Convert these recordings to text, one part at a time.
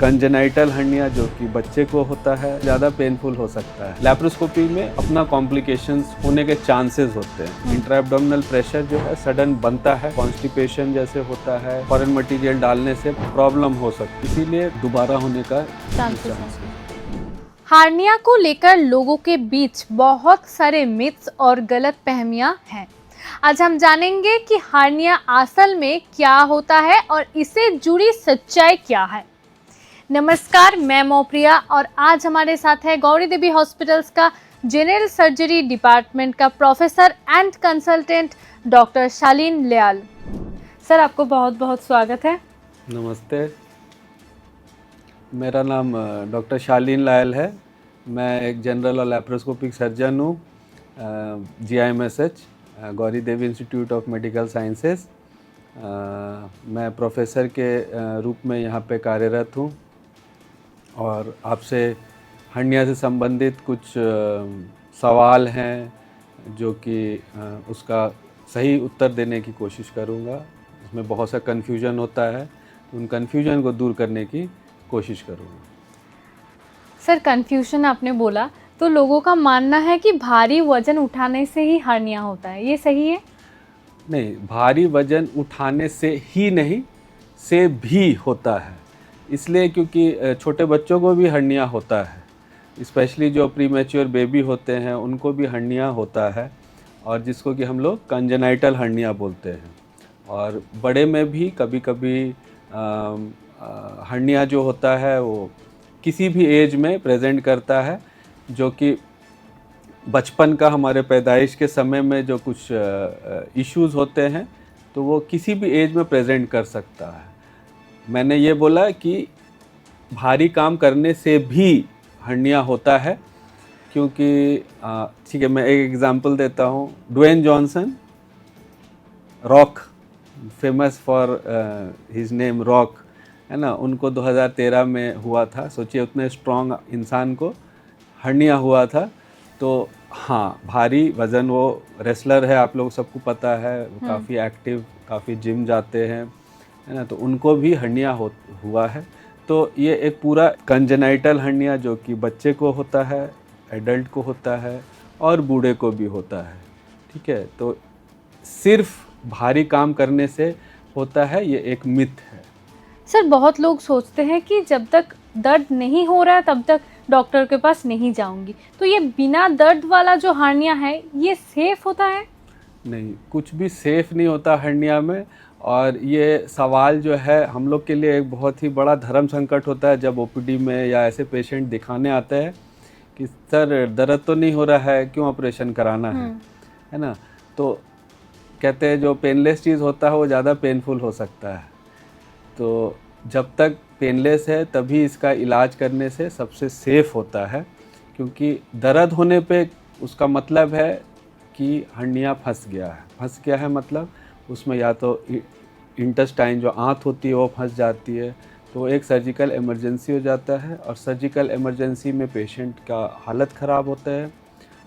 Congenital hernia जो कि बच्चे को होता है ज़्यादा पेनफुल हो सकता है। लैप्रोस्कोपी में अपना कॉम्प्लिकेशंस होने के चांसेस होते हैं। इंट्राएब्डोमिनल प्रेशर जो है सडन बनता है, कॉन्स्टिपेशन जैसे होता है, फॉरेन मटेरियल डालने से प्रॉब्लम हो सकती है, इसीलिए दोबारा होने का चांसेस है। हार्निया को लेकर लोगों के बीच बहुत सारे मिथ्स और गलत फहमियां हैं। आज हम जानेंगे कि हार्निया असल में क्या होता है और इससे जुड़ी सच्चाई क्या है। नमस्कार, मैं मोप्रिया और आज हमारे साथ है गौरी देवी हॉस्पिटल्स का जनरल सर्जरी डिपार्टमेंट का professor and consultant doctor Shaleen Layal. Sir, आपको बहुत बहुत स्वागत है। नमस्ते, मेरा नाम डॉक्टर शालीन लायल है। मैं एक जनरल और लैप्रोस्कोपिक सर्जन हूँ, GIMSH Gauri Devi institute of medical sciences. मैं प्रोफेसर के रूप में यहाँ पे कार्यरत हूँ और आपसे हर्निया से संबंधित कुछ सवाल हैं जो कि उसका सही उत्तर देने की कोशिश करूँगा। उसमें बहुत सा कन्फ्यूजन होता है, उन कन्फ्यूजन को दूर करने की कोशिश करूँगा। सर, कन्फ्यूजन आपने बोला तो लोगों का मानना है कि भारी वजन उठाने से ही हर्निया होता है, ये सही है? नहीं, भारी वजन उठाने से ही नहीं, से भी होता है। इसलिए क्योंकि छोटे बच्चों को भी हर्निया होता है, स्पेशली जो प्रीमेच्योर बेबी होते हैं उनको भी हर्निया होता है, और जिसको कि हम लोग कंजेनाइटल हर्निया बोलते हैं। और बड़े में भी कभी कभी हर्निया जो होता है वो किसी भी एज में प्रेजेंट करता है, जो कि बचपन का हमारे पैदाइश के समय में जो कुछ इश्यूज़ होते हैं तो वो किसी भी एज में प्रेजेंट कर सकता है। मैंने ये बोला कि भारी काम करने से भी हर्निया होता है, क्योंकि ठीक है, मैं एक एग्जांपल देता हूँ। Dwayne Johnson, Rock, famous for his name Rock, है ना, उनको 2013 में हुआ था। सोचिए, उतने स्ट्रॉन्ग इंसान को हर्निया हुआ था। तो हाँ, भारी वज़न, वो रेसलर है, आप लोग सबको पता है, काफ़ी एक्टिव, काफ़ी जिम जाते हैं, है ना, तो उनको भी हर्निया हुआ है। तो ये एक पूरा कंजेनाइटल हर्निया जो कि बच्चे को होता है, एडल्ट को होता है और बूढ़े को भी होता है। ठीक है, तो सिर्फ भारी काम करने से होता है, ये एक मिथ है। सर, बहुत लोग सोचते हैं कि जब तक दर्द नहीं हो रहा है तब तक डॉक्टर के पास नहीं जाऊंगी, तो ये बिना दर्द वाला जो हर्निया है ये सेफ होता है? नहीं, कुछ भी सेफ नहीं होता हर्निया में। और ये सवाल जो है हम लोग के लिए एक बहुत ही बड़ा धर्म संकट होता है जब OPD में या ऐसे पेशेंट दिखाने आते हैं कि सर दर्द तो नहीं हो रहा है, क्यों ऑपरेशन कराना है ना। तो कहते हैं जो पेनलेस चीज़ होता है वो ज़्यादा पेनफुल हो सकता है। तो जब तक पेनलेस है तभी इसका इलाज करने से सबसे सेफ होता है, क्योंकि दर्द होने पे उसका मतलब है कि हर्निया फंस गया है, मतलब उसमें या तो इंटेस्टाइन जो आंत होती है वो फंस जाती है, तो एक सर्जिकल इमरजेंसी हो जाता है। और सर्जिकल इमरजेंसी में पेशेंट का हालत ख़राब होता है,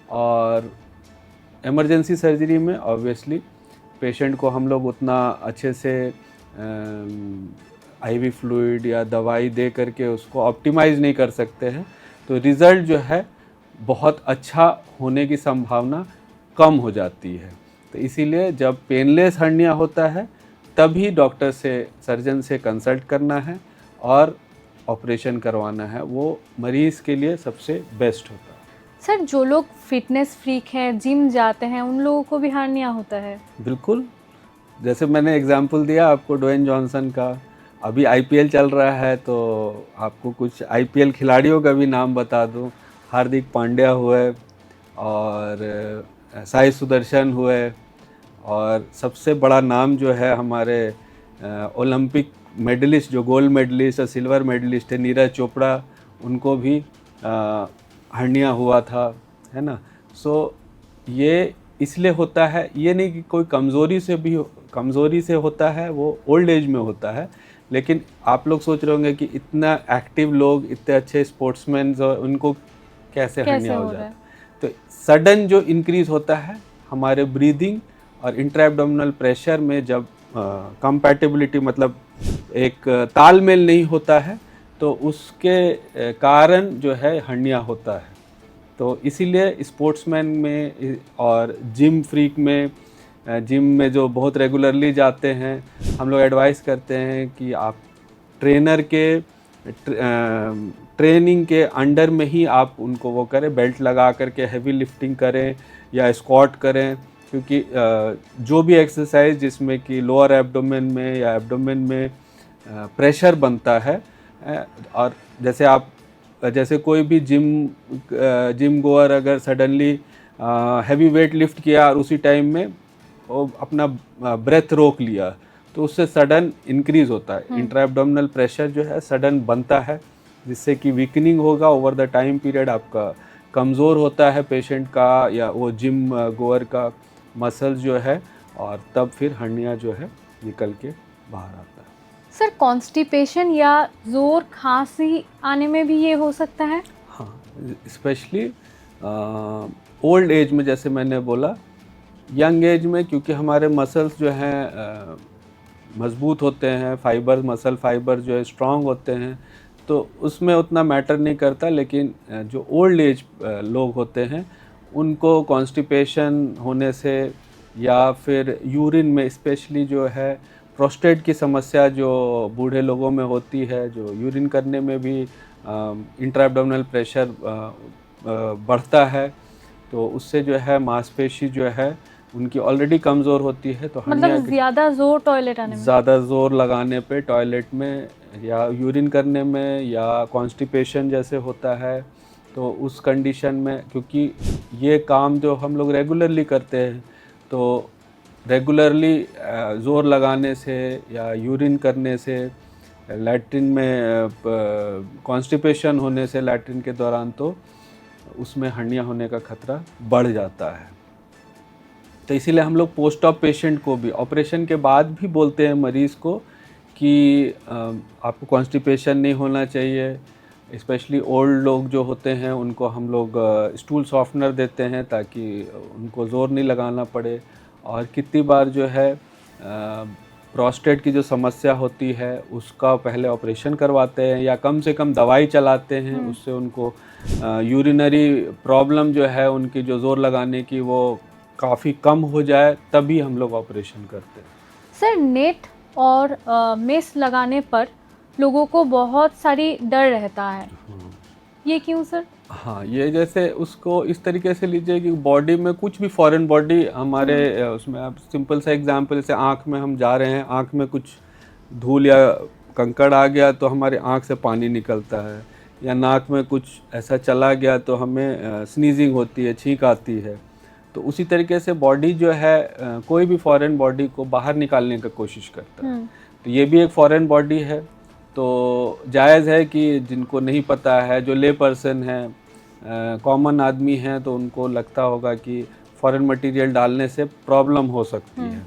और इमरजेंसी सर्जरी में ऑब्वियसली पेशेंट को हम लोग उतना अच्छे से IV फ्लूइड या दवाई दे करके उसको ऑप्टिमाइज़ नहीं कर सकते हैं, तो रिज़ल्ट जो है बहुत अच्छा होने की संभावना कम हो जाती है। तो इसीलिए जब पेनलेस हर्निया होता है तभी डॉक्टर से, सर्जन से कंसल्ट करना है और ऑपरेशन करवाना है, वो मरीज़ के लिए सबसे बेस्ट होता है। सर, जो लोग फिटनेस फ्रीक हैं, जिम जाते हैं, उन लोगों को भी हर्निया होता है? बिल्कुल, जैसे मैंने एग्जांपल दिया आपको ड्वेन जॉनसन का। अभी IPL चल रहा है तो आपको कुछ IPL खिलाड़ियों का भी नाम बता दूं। हार्दिक पांड्या हुए, और साई सुदर्शन हुए, और सबसे बड़ा नाम जो है हमारे ओलंपिक मेडलिस्ट, जो गोल्ड मेडलिस्ट और सिल्वर मेडलिस्ट है, नीरज चोपड़ा, उनको भी हर्निया हुआ था, है ना। सो ये इसलिए होता है, ये नहीं कि कोई कमज़ोरी से होता है, वो ओल्ड एज में होता है। लेकिन आप लोग सोच रहे होंगे कि इतना एक्टिव लोग, इतने अच्छे स्पोर्ट्समैन, उनको कैसे हर्निया हो जाता है। तो सडन जो इंक्रीज़ होता है हमारे ब्रीदिंग और इंट्राएब्डोमिनल प्रेशर में, जब कंपैटिबिलिटी मतलब एक तालमेल नहीं होता है, तो उसके कारण जो है हर्निया होता है। तो इसीलिए स्पोर्ट्समैन में और जिम फ्रीक में, जिम में जो बहुत रेगुलरली जाते हैं, हम लोग एडवाइस करते हैं कि आप ट्रेनर के ट्रेनिंग के अंडर में ही आप उनको वो करें, बेल्ट लगा करके हैवी लिफ्टिंग करें या स्क्वाट करें, क्योंकि जो भी एक्सरसाइज जिसमें कि लोअर एब्डोमेन में या एब्डोमेन में प्रेशर बनता है, और जैसे कोई भी जिम गोअर अगर सडनली हैवी वेट लिफ्ट किया और उसी टाइम में वो अपना ब्रेथ रोक लिया, तो उससे सडन इंक्रीज होता है इंट्रा एब्डोमिनल प्रेशर जो है, सडन बनता है, जिससे कि वीकनिंग होगा ओवर द टाइम पीरियड, आपका कमज़ोर होता है पेशेंट का या वो जिम गोअर का मसल्स जो है, और तब फिर हर्निया जो है निकल के बाहर आता है। सर, कॉन्स्टिपेशन या जोर खांसी आने में भी ये हो सकता है? हाँ, स्पेशली ओल्ड एज में, जैसे मैंने बोला, यंग एज में, क्योंकि हमारे मसल्स जो हैं मजबूत होते हैं, मसल फाइबर जो है स्ट्रांग होते हैं, तो उसमें उतना मैटर नहीं करता। लेकिन जो ओल्ड एज लोग होते हैं उनको कॉन्स्टिपेशन होने से या फिर यूरिन में स्पेशली जो है प्रोस्टेट की समस्या जो बूढ़े लोगों में होती है, जो यूरिन करने में भी इंट्रा एब्डोमिनल प्रेशर बढ़ता है, तो उससे जो है मांसपेशी जो है उनकी ऑलरेडी कमज़ोर होती है। तो मतलब ज़्यादा जोर टॉयलेट आने में, ज़्यादा जोर लगाने पे टॉयलेट में या यूरिन करने में या कॉन्स्टिपेशन जैसे होता है, तो उस कंडीशन में, क्योंकि ये काम जो हम लोग रेगुलरली करते हैं, तो रेगुलरली ज़ोर लगाने से या यूरिन करने से, लैट्रिन में कॉन्स्टिपेशन होने से लैट्रिन के दौरान, तो उसमें हर्निया होने का खतरा बढ़ जाता है। तो इसीलिए हम लोग पोस्ट ऑप पेशेंट को भी, ऑपरेशन के बाद भी बोलते हैं मरीज़ को कि आपको कॉन्स्टिपेशन नहीं होना चाहिए। स्पेशली ओल्ड लोग जो होते हैं उनको हम लोग स्टूल सॉफ्टनर देते हैं ताकि उनको ज़ोर नहीं लगाना पड़े। और कितनी बार जो है प्रोस्टेट की जो समस्या होती है उसका पहले ऑपरेशन करवाते हैं या कम से कम दवाई चलाते हैं, उससे उनको यूरिनरी प्रॉब्लम जो है उनकी जो ज़ोर लगाने की वो काफ़ी कम हो जाए, तभी हम लोग ऑपरेशन करते हैं। सर, नेट और मेस लगाने पर लोगों को बहुत सारी डर रहता है, ये क्यों सर? हाँ, ये जैसे उसको इस तरीके से लीजिए कि बॉडी में कुछ भी फॉरेन बॉडी हमारे उसमें, आप सिंपल सा एग्जांपल, जैसे आँख में हम जा रहे हैं, आँख में कुछ धूल या कंकड़ आ गया तो हमारे आँख से पानी निकलता है, या नाक में कुछ ऐसा चला गया तो हमें स्नीजिंग होती है, छींक आती है। तो उसी तरीके से बॉडी जो है कोई भी फॉरेन बॉडी को बाहर निकालने का कोशिश करता है। तो ये भी एक फॉरेन बॉडी है, तो जायज़ है कि जिनको नहीं पता है, जो ले पर्सन है, कॉमन आदमी हैं, तो उनको लगता होगा कि फॉरेन मटेरियल डालने से प्रॉब्लम हो सकती है।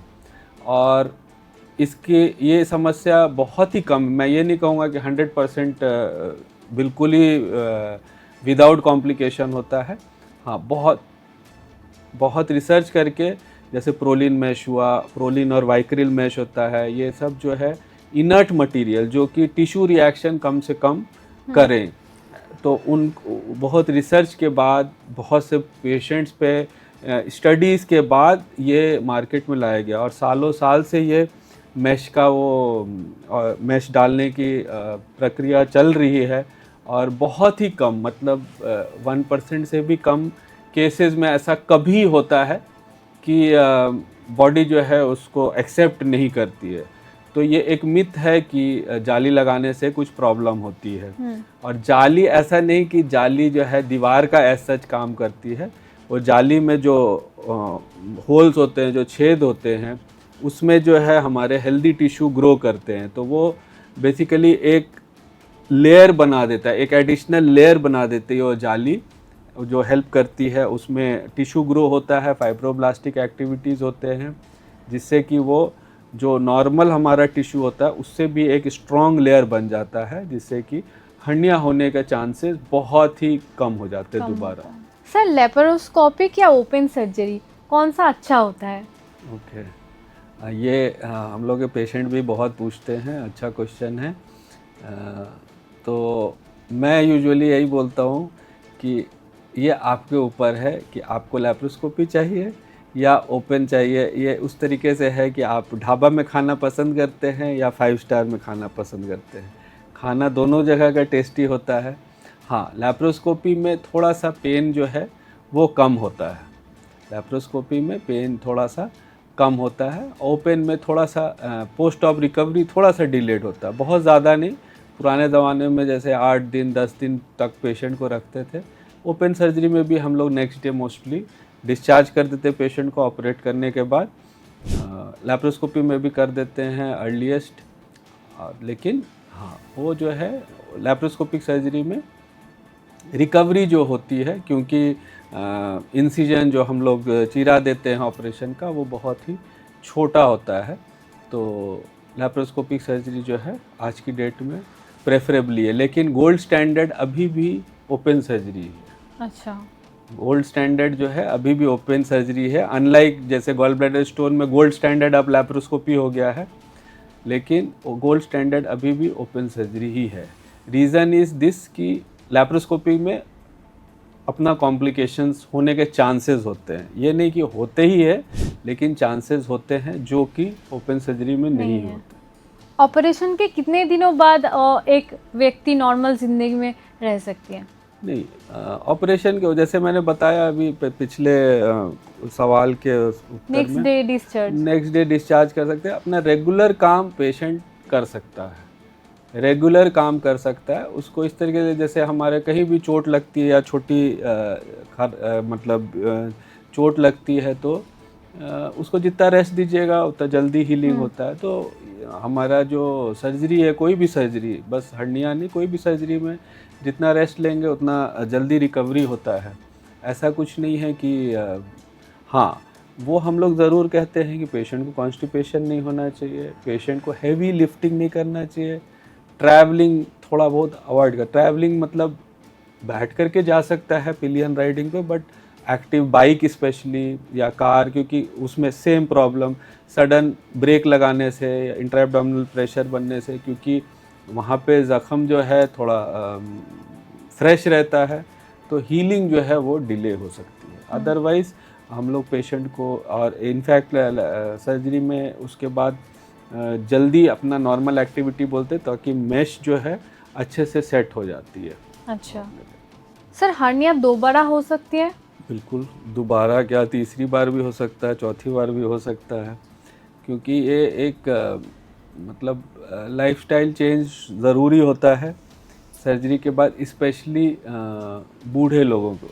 और इसकी ये समस्या बहुत ही कम, मैं ये नहीं कहूँगा कि 100% बिल्कुल ही विदाउट कॉम्प्लिकेशन होता है। हाँ, बहुत रिसर्च करके, जैसे प्रोलिन मैश हुआ, प्रोलिन और वाइक्रिल मैश होता है, ये सब जो है इनर्ट मटेरियल जो कि टिश्यू रिएक्शन कम से कम करें, तो उन बहुत रिसर्च के बाद, बहुत से पेशेंट्स पे स्टडीज़ के बाद ये मार्केट में लाया गया। और सालों साल से ये मैश का मैश डालने की प्रक्रिया चल रही है, और बहुत ही कम, मतलब 1% से भी कम केसेस में ऐसा कभी होता है कि बॉडी जो है उसको एक्सेप्ट नहीं करती है। तो ये एक मिथ है कि जाली लगाने से कुछ प्रॉब्लम होती है। और जाली, ऐसा नहीं कि जाली जो है दीवार का ऐसा काम करती है, वो जाली में जो होल्स होते हैं, जो छेद होते हैं, उसमें जो है हमारे हेल्दी टिश्यू ग्रो करते हैं, तो वो बेसिकली एक लेयर बना देता है, एक एडिशनल लेयर बना देती है वो जाली, जो हेल्प करती है, उसमें टिश्यू ग्रो होता है, फाइब्रोब्लास्टिक एक्टिविटीज़ होते हैं, जिससे कि वो जो नॉर्मल हमारा टिश्यू होता है उससे भी एक स्ट्रॉन्ग लेयर बन जाता है, जिससे कि हर्निया होने के चांसेस बहुत ही कम हो जाते हैं दोबारा। सर, लेप्रोस्कोपिक या ओपन सर्जरी कौन सा अच्छा होता है? ओके, ये हम लोग के पेशेंट भी बहुत पूछते हैं, अच्छा क्वेश्चन है। तो मैं यूजुअली यही बोलता हूँ कि ये आपके ऊपर है कि आपको लैप्रोस्कोपी चाहिए या ओपन चाहिए। ये उस तरीके से है कि आप ढाबा में खाना पसंद करते हैं या 5 स्टार में खाना पसंद करते हैं। खाना दोनों जगह का टेस्टी होता है। हाँ, लैप्रोस्कोपी में थोड़ा सा पेन जो है वो कम होता है। लैप्रोस्कोपी में पेन थोड़ा सा कम होता है। ओपन में थोड़ा सा पोस्ट ऑप रिकवरी थोड़ा सा डिलेड होता है, बहुत ज़्यादा नहीं। पुराने ज़माने में जैसे 8 दिन 10 दिन तक पेशेंट को रखते थे। ओपन सर्जरी में भी हम लोग नेक्स्ट डे मोस्टली डिस्चार्ज कर देते पेशेंट को ऑपरेट करने के बाद। लैप्रोस्कोपी में भी कर देते हैं अर्लीस्ट। लेकिन हाँ, वो जो है लैप्रोस्कोपिक सर्जरी में रिकवरी जो होती है, क्योंकि इंसिजन जो हम लोग चीरा देते हैं ऑपरेशन का वो बहुत ही छोटा होता है, तो लैप्रोस्कोपिक सर्जरी जो है आज की डेट में प्रेफरेबली है। लेकिन गोल्ड स्टैंडर्ड अभी भी ओपन सर्जरी है। अच्छा। गोल्ड स्टैंडर्ड जो है अभी भी ओपन सर्जरी है। अनलाइक जैसे गॉल ब्लैडर स्टोन में गोल्ड स्टैंडर्ड अब लैप्रोस्कोपी हो गया है, लेकिन गोल्ड स्टैंडर्ड अभी भी ओपन सर्जरी ही है। रीज़न इज़ दिस कि लैप्रोस्कोपी में अपना कॉम्प्लिकेशंस होने के चांसेस होते हैं। ये नहीं कि होते ही है, लेकिन चांसेस होते हैं जो कि ओपन सर्जरी में नहीं होते। ऑपरेशन के कितने दिनों बाद एक व्यक्ति नॉर्मल जिंदगी में रह सकती है? नहीं, ऑपरेशन के जैसे मैंने बताया अभी पिछले सवाल के उत्तर में, नेक्स्ट डे डिस्चार्ज कर सकते हैं। अपना रेगुलर काम पेशेंट कर सकता है, रेगुलर काम कर सकता है। उसको इस तरीके से जैसे हमारे कहीं भी चोट लगती है या छोटी चोट लगती है तो उसको जितना रेस्ट दीजिएगा उतना जल्दी हीलिंग होता है। तो हमारा जो सर्जरी है, कोई भी सर्जरी, बस हर्निया नहीं, कोई भी सर्जरी में जितना रेस्ट लेंगे उतना जल्दी रिकवरी होता है। ऐसा कुछ नहीं है कि हाँ, वो हम लोग ज़रूर कहते हैं कि पेशेंट को कॉन्स्टिपेशन नहीं होना चाहिए, पेशेंट को हैवी लिफ्टिंग नहीं करना चाहिए, ट्रैवलिंग थोड़ा बहुत अवॉइड कर। ट्रैवलिंग मतलब बैठ करके जा सकता है पिलियन राइडिंग पे, बट एक्टिव बाइक स्पेशली या कार, क्योंकि उसमें सेम प्रॉब्लम सडन ब्रेक लगाने से या इंट्राएब्डोमिनल प्रेशर बनने से, क्योंकि वहाँ पे ज़ख्म जो है थोड़ा फ्रेश रहता है, तो हीलिंग जो है वो डिले हो सकती है। अदरवाइज़ हम लोग पेशेंट को, और इनफैक्ट सर्जरी में उसके बाद जल्दी अपना नॉर्मल एक्टिविटी बोलते, ताकि मेश जो है अच्छे से सेट हो जाती है। अच्छा सर, हर्निया दोबारा हो सकती है? बिल्कुल, दोबारा क्या, तीसरी बार भी हो सकता है, चौथी बार भी हो सकता है, क्योंकि ये एक मतलब लाइफस्टाइल चेंज ज़रूरी होता है सर्जरी के बाद, स्पेशली बूढ़े लोगों को।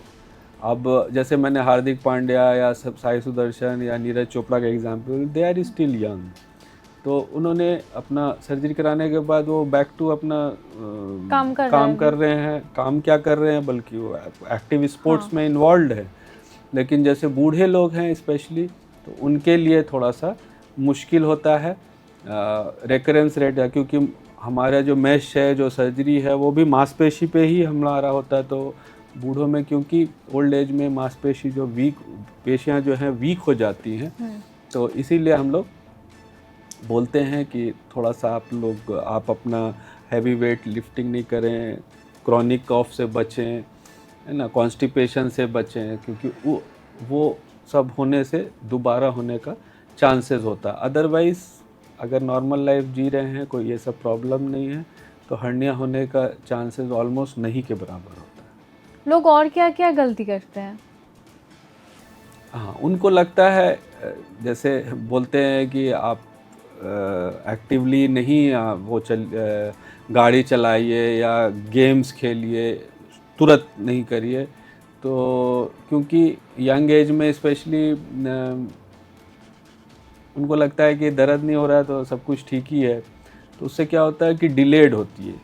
अब जैसे मैंने हार्दिक पांड्या या साई सुदर्शन या नीरज चोपड़ा का example, they are still young, तो उन्होंने अपना सर्जरी कराने के बाद वो बैक टू अपना काम कर रहे हैं। काम क्या कर रहे हैं, बल्कि वो एक्टिव स्पोर्ट्स में इन्वॉल्व है। लेकिन जैसे बूढ़े लोग हैं स्पेशली, तो उनके लिए थोड़ा सा मुश्किल होता है रेकरेंस रेट, क्योंकि हमारा जो मैश है, जो सर्जरी है, वो भी मांसपेशी पे ही हमारा होता है। तो बूढ़ों में, क्योंकि ओल्ड एज में मांसपेशी जो पेशियाँ जो हैं वीक हो जाती हैं, तो इसीलिए हम लोग बोलते हैं कि थोड़ा सा आप अपना हैवी वेट लिफ्टिंग नहीं करें, क्रॉनिक कॉफ से बचें, है ना, कॉन्स्टिपेशन से बचें, क्योंकि वो सब होने से दोबारा होने का चांसेस होता है। अदरवाइज़ अगर नॉर्मल लाइफ जी रहे हैं, कोई ये सब प्रॉब्लम नहीं है, तो हर्निया होने का चांसेस ऑलमोस्ट नहीं के बराबर होता है। लोग और क्या क्या गलती करते हैं? हाँ, उनको लगता है, जैसे बोलते हैं कि आप एक्टिवली नहीं गाड़ी चलाइए या गेम्स खेलिए, तुरंत नहीं करिए। तो क्योंकि यंग एज में स्पेशली उनको लगता है कि दर्द नहीं हो रहा है तो सब कुछ ठीक ही है, तो उससे क्या होता है कि डिलेड होती है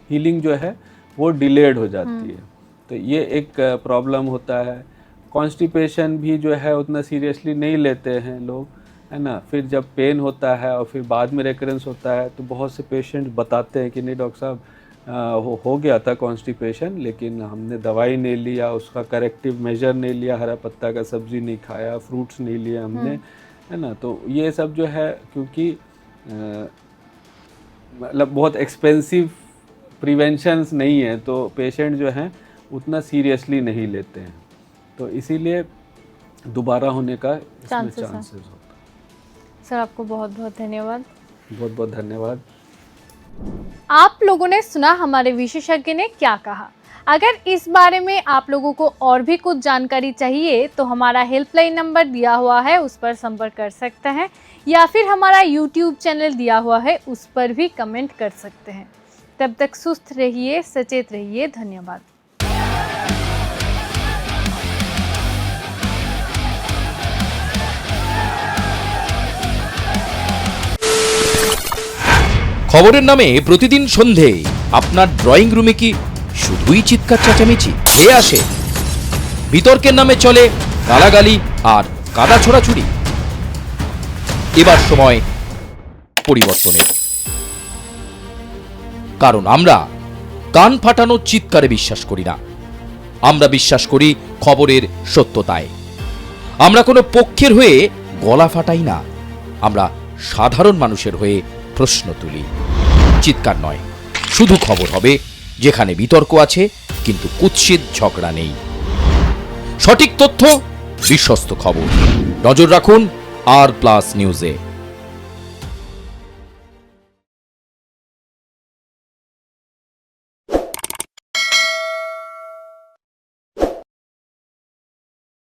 हीलिंग, जो है वो डिलेड हो जाती है। तो ये एक प्रॉब्लम होता है। कॉन्स्टिपेशन भी जो है उतना सीरियसली नहीं लेते हैं लोग, है ना। फिर जब पेन होता है और फिर बाद में रेकरेंस होता है, तो बहुत से पेशेंट बताते हैं कि नहीं डॉक्टर साहब हो गया था कॉन्स्टिपेशन, लेकिन हमने दवाई नहीं लिया, उसका करेक्टिव मेजर नहीं लिया, हरा पत्ता का सब्ज़ी नहीं खाया, फ्रूट्स नहीं लिए हमने, है ना। तो ये सब जो है, क्योंकि मतलब बहुत एक्सपेंसिव प्रिवेंशंस नहीं है तो पेशेंट जो हैं उतना सीरियसली नहीं लेते हैं, तो इसीलिए दोबारा होने का इसमें चांसेस चांसेस होता है। सर आपको बहुत बहुत धन्यवाद। बहुत बहुत धन्यवाद। आप लोगों ने सुना हमारे विशेषज्ञ ने क्या कहा। अगर इस बारे में आप लोगों को और भी कुछ जानकारी चाहिए तो हमारा हेल्पलाइन नंबर दिया हुआ है, उस पर संपर्क कर सकते हैं, या फिर हमारा YouTube चैनल दिया हुआ है, उस पर भी कमेंट कर सकते हैं। तब तक सुस्त रहिए, सचेत रहिए। धन्यवाद। খবরের নামে প্রতিদিন সন্ধে আপনার ড্রয়িং রুমে কি শুধুই চিৎকার চেঁচামেচি খেয়ে আসে? বিতর্কের নামে চলে গালাগালি আর কাদা ছোড়াছুড়ি। এবার সময় পরিবর্তনের, কারণ আমরা কান ফাটানো চিৎকারে বিশ্বাস করি না। আমরা বিশ্বাস করি খবরের সত্যতায়। আমরা কোনো পক্ষের হয়ে গলা ফাটাই না, আমরা সাধারণ মানুষের হয়ে প্রশ্ন তুলি। চিৎকার নয়, শুধু খবর হবে যেখানে বিতর্ক আছে কিন্তু কুৎসিত ঝগড়া নেই। সঠিক তথ্য, বিশ্বস্ত খবর। নজর রাখুন আর প্লাস নিউজে।